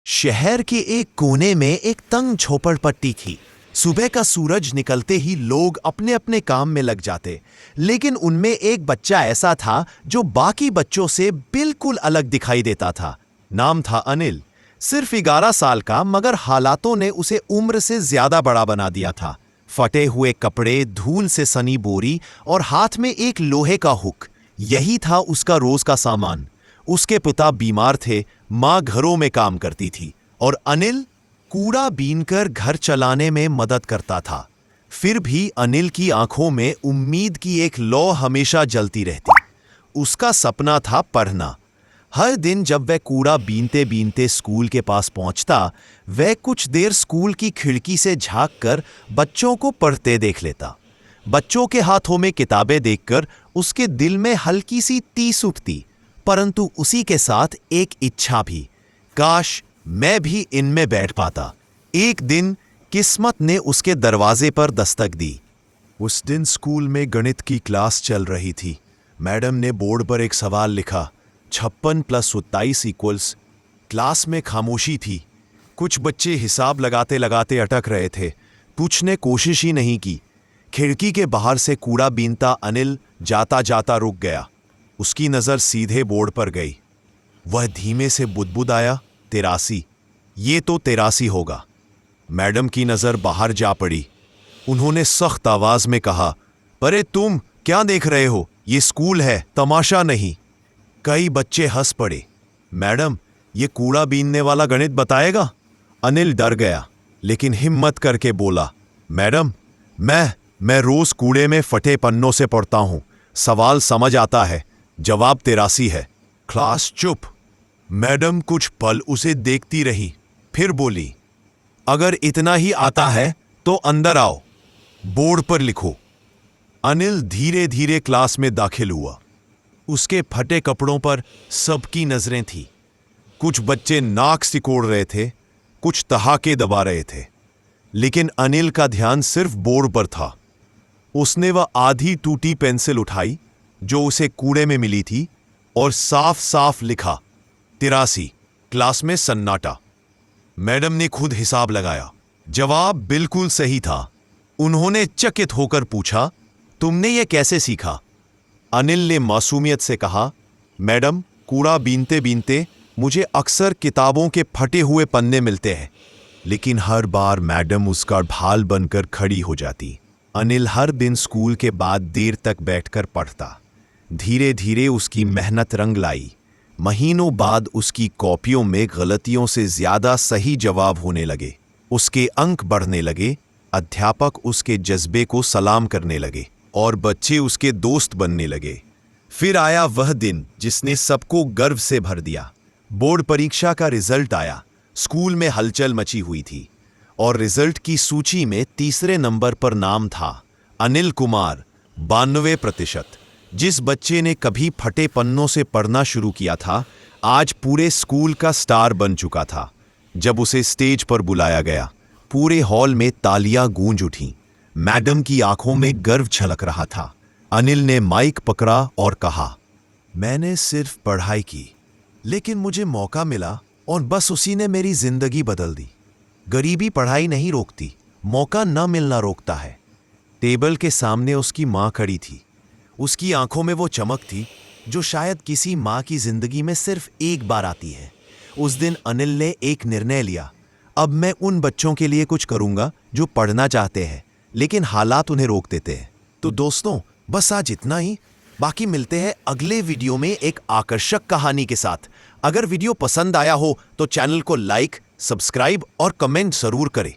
शहर के एक कोने में एक तंग झोपड़पट्टी थी। सुबह का सूरज निकलते ही लोग अपने अपने काम में लग जाते, लेकिन उनमें एक बच्चा ऐसा था जो बाकी बच्चों से बिल्कुल अलग दिखाई देता था। नाम था अनिल। सिर्फ 11 साल का, मगर हालातों ने उसे उम्र से ज्यादा बड़ा बना दिया था। फटे हुए कपड़े, धूल से सनी बोरी और हाथ में एक लोहे का हुक, यही था उसका रोज का सामान। उसके पिता बीमार थे, माँ घरों में काम करती थी और अनिल कूड़ा बीनकर घर चलाने में मदद करता था। फिर भी अनिल की आंखों में उम्मीद की एक लौ हमेशा जलती रहती। उसका सपना था पढ़ना। हर दिन जब वह कूड़ा बीनते बीनते स्कूल के पास पहुंचता, वह कुछ देर स्कूल की खिड़की से झांक कर बच्चों को पढ़ते देख लेता। बच्चों के हाथों में किताबें देखकर उसके दिल में हल्की सी टीस उठती, परंतु उसी के साथ एक इच्छा भी, काश मैं भी इनमें बैठ पाता। एक दिन किस्मत ने उसके दरवाजे पर दस्तक दी। उस दिन स्कूल में गणित की क्लास चल रही थी। मैडम ने बोर्ड पर एक सवाल लिखा, 56 + 27 =। क्लास में खामोशी थी। कुछ बच्चे हिसाब लगाते लगाते अटक रहे थे, पूछने कोशिश ही नहीं की। खिड़की के बाहर से कूड़ा बीनता अनिल जाता जाता रुक गया। उसकी नजर सीधे बोर्ड पर गई। वह धीमे से बुदबुदाया, 83। ये तो 83 होगा। मैडम की नजर बाहर जा पड़ी। उन्होंने सख्त आवाज में कहा, अरे तुम क्या देख रहे हो? ये स्कूल है, तमाशा नहीं। कई बच्चे हंस पड़े। मैडम, ये कूड़ा बीनने वाला गणित बताएगा? अनिल डर गया, लेकिन हिम्मत करके बोला, मैडम, मैं रोज कूड़े में फटे पन्नों से पढ़ता हूं। सवाल समझ आता है, जवाब 83 है। क्लास चुप। मैडम कुछ पल उसे देखती रही, फिर बोली, अगर इतना ही आता है तो अंदर आओ, बोर्ड पर लिखो। अनिल धीरे धीरे क्लास में दाखिल हुआ। उसके फटे कपड़ों पर सबकी नजरें थी। कुछ बच्चे नाक सिकोड़ रहे थे, कुछ ठहाके दबा रहे थे, लेकिन अनिल का ध्यान सिर्फ बोर्ड पर था। उसने वह आधी टूटी पेंसिल उठाई जो उसे कूड़े में मिली थी और साफ साफ लिखा, 83। क्लास में सन्नाटा। मैडम ने खुद हिसाब लगाया। जवाब बिल्कुल सही था। उन्होंने चकित होकर पूछा, तुमने यह कैसे सीखा? अनिल ने मासूमियत से कहा, मैडम, कूड़ा बीनते बीनते मुझे अक्सर किताबों के फटे हुए पन्ने मिलते हैं, लेकिन हर बार मैडम उसका ढाल बनकर खड़ी हो जाती। अनिल हर दिन स्कूल के बाद देर तक बैठकर पढ़ता। धीरे धीरे उसकी मेहनत रंग लाई। महीनों बाद उसकी कॉपियों में गलतियों से ज्यादा सही जवाब होने लगे। उसके अंक बढ़ने लगे, अध्यापक उसके जज्बे को सलाम करने लगे और बच्चे उसके दोस्त बनने लगे। फिर आया वह दिन जिसने सबको गर्व से भर दिया। बोर्ड परीक्षा का रिजल्ट आया। स्कूल में हलचल मची हुई थी और रिजल्ट की सूची में तीसरे नंबर पर नाम था अनिल कुमार, 92%। जिस बच्चे ने कभी फटे पन्नों से पढ़ना शुरू किया था, आज पूरे स्कूल का स्टार बन चुका था। जब उसे स्टेज पर बुलाया गया, पूरे हॉल में तालियां गूंज उठीं। मैडम की आंखों में गर्व झलक रहा था। अनिल ने माइक पकड़ा और कहा, मैंने सिर्फ पढ़ाई की, लेकिन मुझे मौका मिला और बस उसी ने मेरी जिंदगी बदल दी। गरीबी पढ़ाई नहीं रोकती, मौका न मिलना रोकता है। टेबल के सामने उसकी मां खड़ी थी। उसकी आंखों में वो चमक थी जो शायद किसी मां की जिंदगी में सिर्फ एक बार आती है। उस दिन अनिल ने एक निर्णय लिया, अब मैं उन बच्चों के लिए कुछ करूंगा जो पढ़ना चाहते हैं, लेकिन हालात उन्हें रोक देते हैं। तो दोस्तों, बस आज इतना ही। बाकी मिलते हैं अगले वीडियो में एक आकर्षक कहानी के साथ। अगर वीडियो पसंद आया हो तो चैनल को लाइक, सब्सक्राइब और कमेंट जरूर करें।